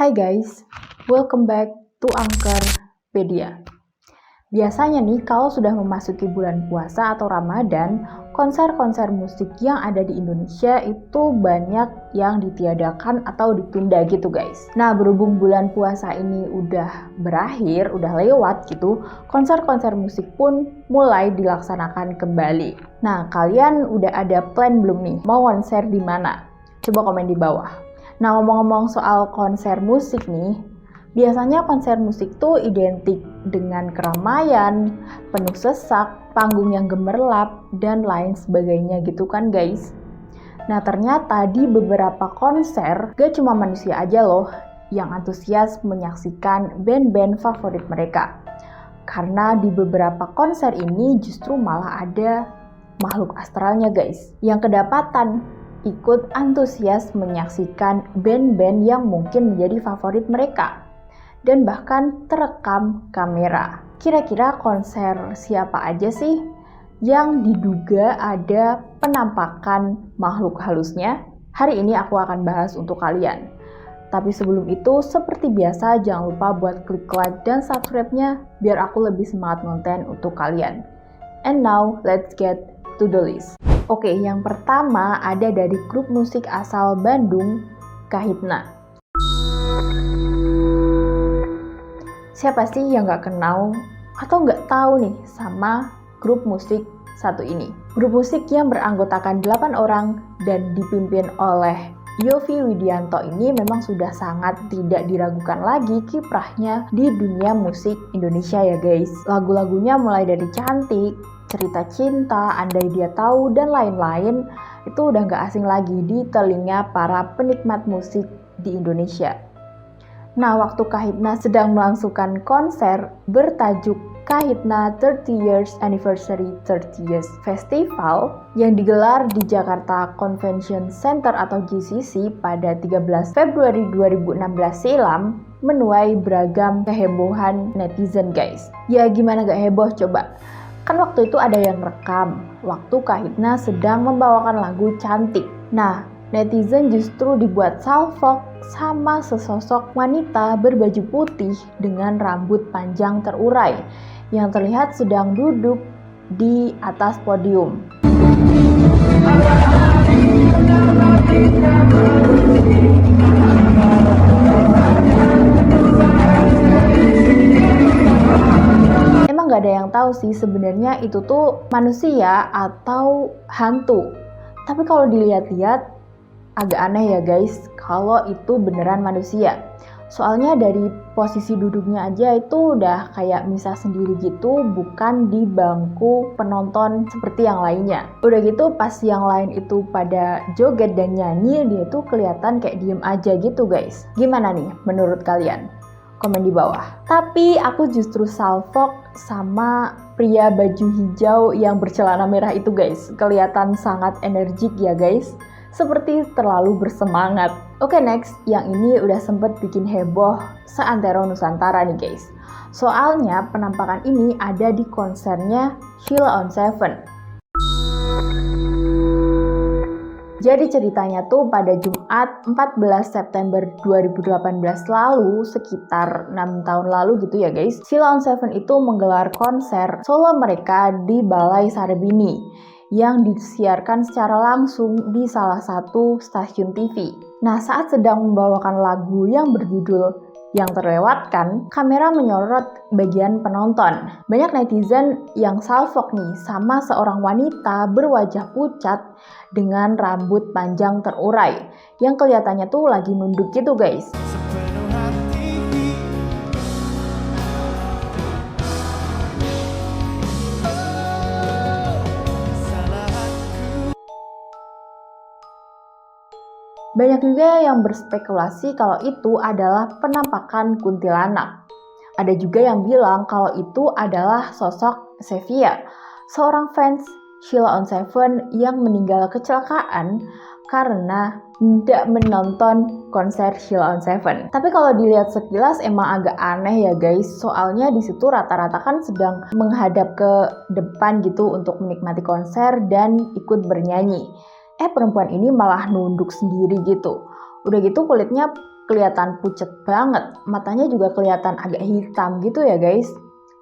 Hai guys, welcome back to Anchorpedia. Biasanya nih, kalau sudah memasuki bulan puasa atau Ramadan, konser-konser musik yang ada di Indonesia itu banyak yang ditiadakan atau ditunda gitu guys. Nah, berhubung bulan puasa ini udah berakhir, udah lewat gitu, konser-konser musik pun mulai dilaksanakan kembali. Nah, kalian udah ada plan belum nih? Mau konser di mana? Coba komen di bawah. Nah, ngomong-ngomong soal konser musik nih, biasanya konser musik tuh identik dengan keramaian, penuh sesak, panggung yang gemerlap, dan lain sebagainya gitu kan guys. Nah, ternyata di beberapa konser, gak cuma manusia aja loh yang antusias menyaksikan band-band favorit mereka. Karena di beberapa konser ini justru malah ada makhluk astralnya guys, yang kedapatan ikut antusias menyaksikan band-band yang mungkin menjadi favorit mereka dan bahkan terekam kamera. Kira-kira konser siapa aja sih yang diduga ada penampakan makhluk halusnya? Hari ini aku akan bahas untuk kalian. Tapi sebelum itu, seperti biasa jangan lupa buat klik like dan subscribe-nya biar aku lebih semangat konten untuk kalian. And now, let's get to the list. Oke, yang pertama ada dari grup musik asal Bandung, Kahitna. Siapa sih yang gak kenal atau gak tahu nih sama grup musik satu ini? Grup musik yang beranggotakan 8 orang dan dipimpin oleh Yovie Widianto ini memang sudah sangat tidak diragukan lagi kiprahnya di dunia musik Indonesia ya guys. Lagu-lagunya mulai dari Cantik, Cerita Cinta, Andai Dia Tahu, dan lain-lain itu udah gak asing lagi di telinga para penikmat musik di Indonesia. Nah, waktu Kahitna sedang melangsungkan konser bertajuk Kahitna 30 Years Anniversary 30 Years Festival yang digelar di Jakarta Convention Center atau GCC pada 13 Februari 2016 silam, menuai beragam kehebohan netizen guys. Ya gimana gak heboh coba? Kan waktu itu ada yang rekam waktu Kahitna sedang membawakan lagu Cantik. Nah, netizen justru dibuat salfok sama sesosok wanita berbaju putih dengan rambut panjang terurai yang terlihat sedang duduk di atas podium. Gak ada yang tahu sih sebenarnya itu tuh manusia atau hantu. Tapi kalau dilihat-lihat agak aneh ya guys kalau itu beneran manusia. Soalnya dari posisi duduknya aja itu udah kayak misah sendiri gitu, bukan di bangku penonton seperti yang lainnya. Udah gitu pas yang lain itu pada joget dan nyanyi, dia tuh kelihatan kayak diem aja gitu guys. Gimana nih menurut kalian? Komen di bawah. Tapi aku justru salfok sama pria baju hijau yang bercelana merah itu guys. Kelihatan sangat energik ya guys. Seperti terlalu bersemangat. Oke, next. Yang ini udah sempet bikin heboh seantero Nusantara nih guys. Soalnya penampakan ini ada di konsernya Sheila on 7. Jadi ceritanya tuh pada Jumat 14 September 2018 lalu, sekitar 6 tahun lalu gitu ya guys, Sheila on 7 itu menggelar konser solo mereka di Balai Sarbini yang disiarkan secara langsung di salah satu stasiun TV. Nah, saat sedang membawakan lagu yang berjudul Yang Terlewatkan, kamera menyorot bagian penonton. Banyak netizen yang salfok nih sama seorang wanita berwajah pucat dengan rambut panjang terurai yang kelihatannya tuh lagi nunduk gitu guys. Banyak juga yang berspekulasi kalau itu adalah penampakan kuntilanak. Ada juga yang bilang kalau itu adalah sosok Sevia, seorang fans Sheila on 7 yang meninggal kecelakaan karena tidak menonton konser Sheila on 7. Tapi kalau dilihat sekilas emang agak aneh ya guys, soalnya di situ rata-rata kan sedang menghadap ke depan gitu untuk menikmati konser dan ikut bernyanyi. Perempuan ini malah nunduk sendiri gitu. Udah gitu kulitnya kelihatan pucet banget, matanya juga kelihatan agak hitam gitu ya guys.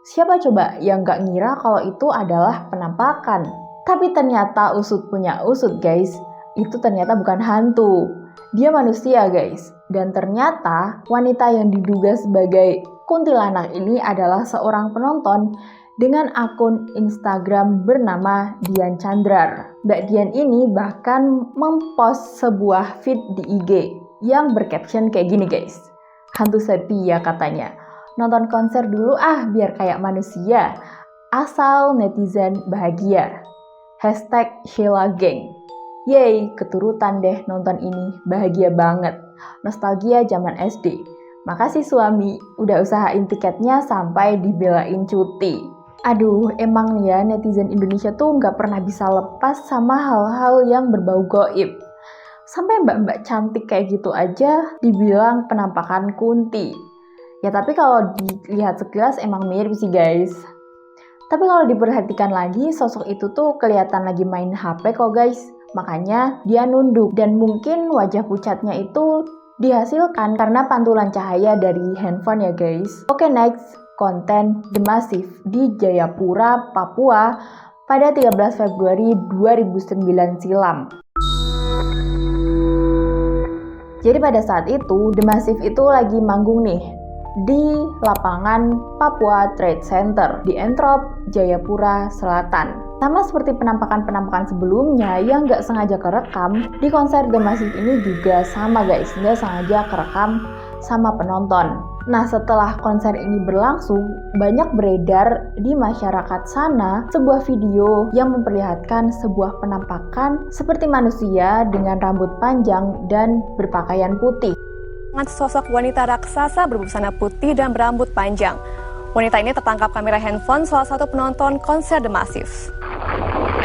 Siapa coba yang gak ngira kalau itu adalah penampakan? Tapi ternyata usut punya usut guys, itu ternyata bukan hantu. Dia manusia guys. Dan ternyata wanita yang diduga sebagai kuntilanak ini adalah seorang penonton dengan akun Instagram bernama Dian Chandrar. Mbak Dian ini bahkan mempost sebuah feed di IG yang bercaption kayak gini guys. Hantu setia katanya. Nonton konser dulu biar kayak manusia. Asal netizen bahagia. #SheilaGang. Yeay, keturutan deh nonton ini. Bahagia banget. Nostalgia zaman SD. Makasih suami, udah usahain tiketnya sampai dibelain cuti. Aduh, emang ya netizen Indonesia tuh nggak pernah bisa lepas sama hal-hal yang berbau gaib. Sampai mbak-mbak cantik kayak gitu aja dibilang penampakan kunti. Ya tapi kalau dilihat sekilas emang mirip sih guys. Tapi kalau diperhatikan lagi, sosok itu tuh kelihatan lagi main HP kok guys. Makanya dia nunduk dan mungkin wajah pucatnya itu dihasilkan karena pantulan cahaya dari handphone ya guys. Oke, next, konten The Massive di Jayapura, Papua pada 13 Februari 2009 silam. Jadi pada saat itu, The Massive itu lagi manggung nih di lapangan Papua Trade Center di Entrop, Jayapura Selatan. Sama seperti penampakan-penampakan sebelumnya yang nggak sengaja kerekam, di konser The Massive ini juga sama guys, nggak sengaja kerekam sama penonton. Nah setelah konser ini berlangsung, banyak beredar di masyarakat sana sebuah video yang memperlihatkan sebuah penampakan seperti manusia dengan rambut panjang dan berpakaian putih. Sosok wanita raksasa berbusana putih dan berambut panjang. Wanita ini tertangkap kamera handphone salah satu penonton konser The Massive.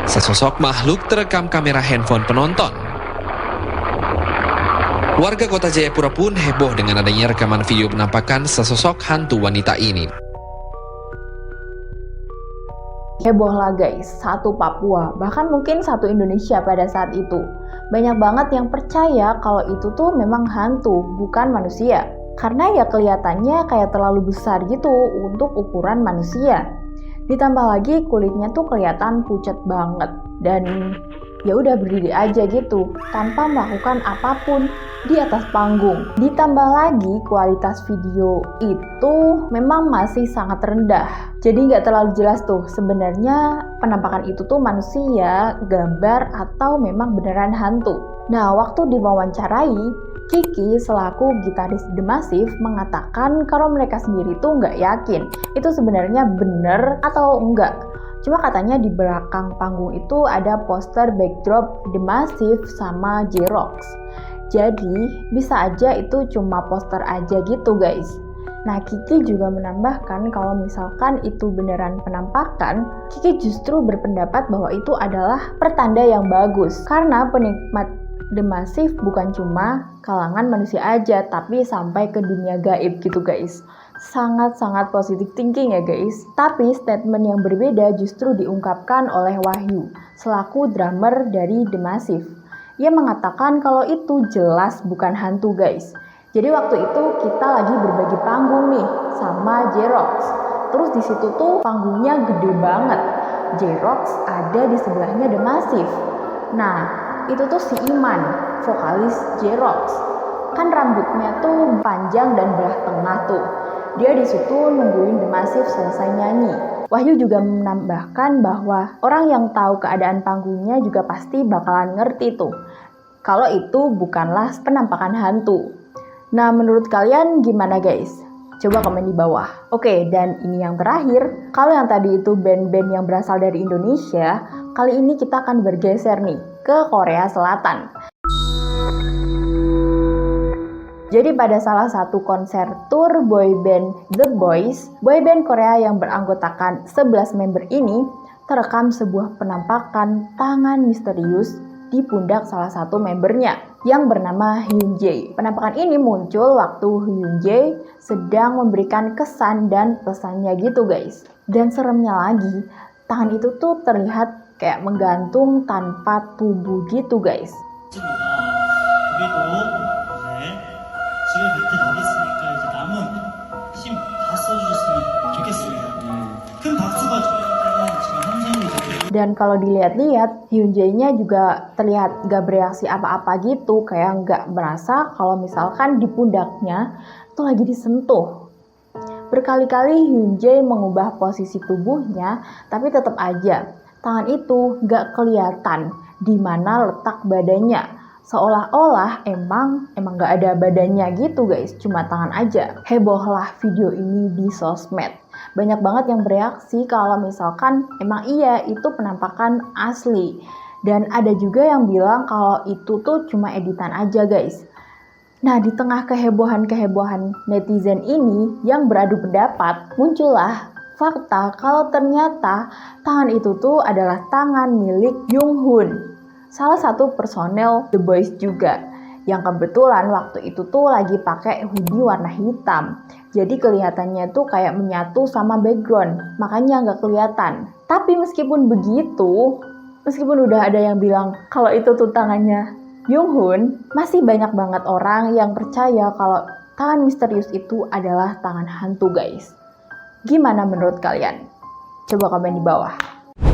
Sesosok makhluk terekam kamera handphone penonton. Warga kota Jayapura pun heboh dengan adanya rekaman video penampakan sesosok hantu wanita ini. Heboh lah guys, satu Papua, bahkan mungkin satu Indonesia pada saat itu. Banyak banget yang percaya kalau itu tuh memang hantu, bukan manusia. Karena ya kelihatannya kayak terlalu besar gitu untuk ukuran manusia. Ditambah lagi kulitnya tuh kelihatan pucat banget. Dan ya udah berdiri aja gitu, tanpa melakukan apapun di atas panggung. Ditambah lagi kualitas video itu memang masih sangat rendah. Jadi nggak terlalu jelas tuh sebenarnya penampakan itu tuh manusia, gambar, atau memang beneran hantu. Nah, waktu diwawancarai, Kiki selaku gitaris The Massive mengatakan kalau mereka sendiri tuh nggak yakin itu sebenarnya bener atau enggak. Cuma katanya di belakang panggung itu ada poster backdrop The Massive sama J-Rocks. Jadi bisa aja itu cuma poster aja gitu guys. Nah Kiki juga menambahkan kalau misalkan itu beneran penampakan, Kiki justru berpendapat bahwa itu adalah pertanda yang bagus. Karena penikmat The Massive bukan cuma kalangan manusia aja, tapi sampai ke dunia gaib gitu guys. Sangat-sangat positive thinking ya guys. Tapi statement yang berbeda justru diungkapkan oleh Wahyu, selaku drummer dari The Massive. Ia mengatakan kalau itu jelas bukan hantu guys. Jadi waktu itu kita lagi berbagi panggung nih sama J-Rocks. Terus di situ tuh panggungnya gede banget. J-Rocks ada di sebelahnya The Massive. Nah, itu tuh si Iman, vokalis J-Rocks. Kan rambutnya tuh panjang dan belah tengah tuh. Dia di situ nungguin The Massive selesai nyanyi. Wahyu juga menambahkan bahwa orang yang tahu keadaan panggungnya juga pasti bakalan ngerti tuh kalau itu bukanlah penampakan hantu. Nah, menurut kalian gimana guys? Coba komen di bawah. Oke, dan ini yang terakhir. Kalau yang tadi itu band-band yang berasal dari Indonesia, kali ini kita akan bergeser nih ke Korea Selatan. Jadi pada salah satu konser tour boyband The Boys, boyband Korea yang beranggotakan 11 member ini, terekam sebuah penampakan tangan misterius di pundak salah satu membernya yang bernama Hyun Jae. Penampakan ini muncul waktu Hyun Jae sedang memberikan kesan dan pesannya gitu guys. Dan seremnya lagi, tangan itu tuh terlihat kayak menggantung tanpa tubuh gitu guys. 여기도 이제 지금 Dan kalau dilihat-lihat, Hyunjae-nya juga terlihat gak bereaksi apa-apa gitu, kayak gak merasa kalau misalkan di pundaknya tuh lagi disentuh. Berkali-kali Hyunjae mengubah posisi tubuhnya, tapi tetap aja tangan itu gak kelihatan di mana letak badannya. Seolah-olah emang gak ada badannya gitu guys, cuma tangan aja. Hebohlah video ini di sosmed. Banyak banget yang bereaksi kalau misalkan emang iya itu penampakan asli. Dan ada juga yang bilang kalau itu tuh cuma editan aja guys. Nah, di tengah kehebohan-kehebohan netizen ini yang beradu pendapat, muncullah fakta kalau ternyata tangan itu tuh adalah tangan milik Junghoon, salah satu personel The Boys juga, yang kebetulan waktu itu tuh lagi pakai hoodie warna hitam. Jadi kelihatannya tuh kayak menyatu sama background, makanya nggak kelihatan. Tapi meskipun begitu, meskipun udah ada yang bilang kalau itu tuh tangannya Junghoon, masih banyak banget orang yang percaya kalau tangan misterius itu adalah tangan hantu guys. Gimana menurut kalian? Coba komen di bawah.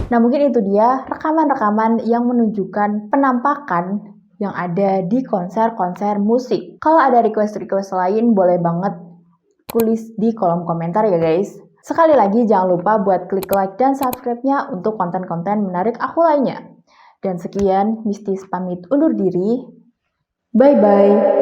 Nah mungkin itu dia rekaman-rekaman yang menunjukkan penampakan yang ada di konser-konser musik. Kalau ada request-request lain boleh banget tulis di kolom komentar ya guys. Sekali lagi jangan lupa buat klik like dan subscribe-nya untuk konten-konten menarik aku lainnya. Dan sekian, Mistis pamit undur diri. Bye-bye.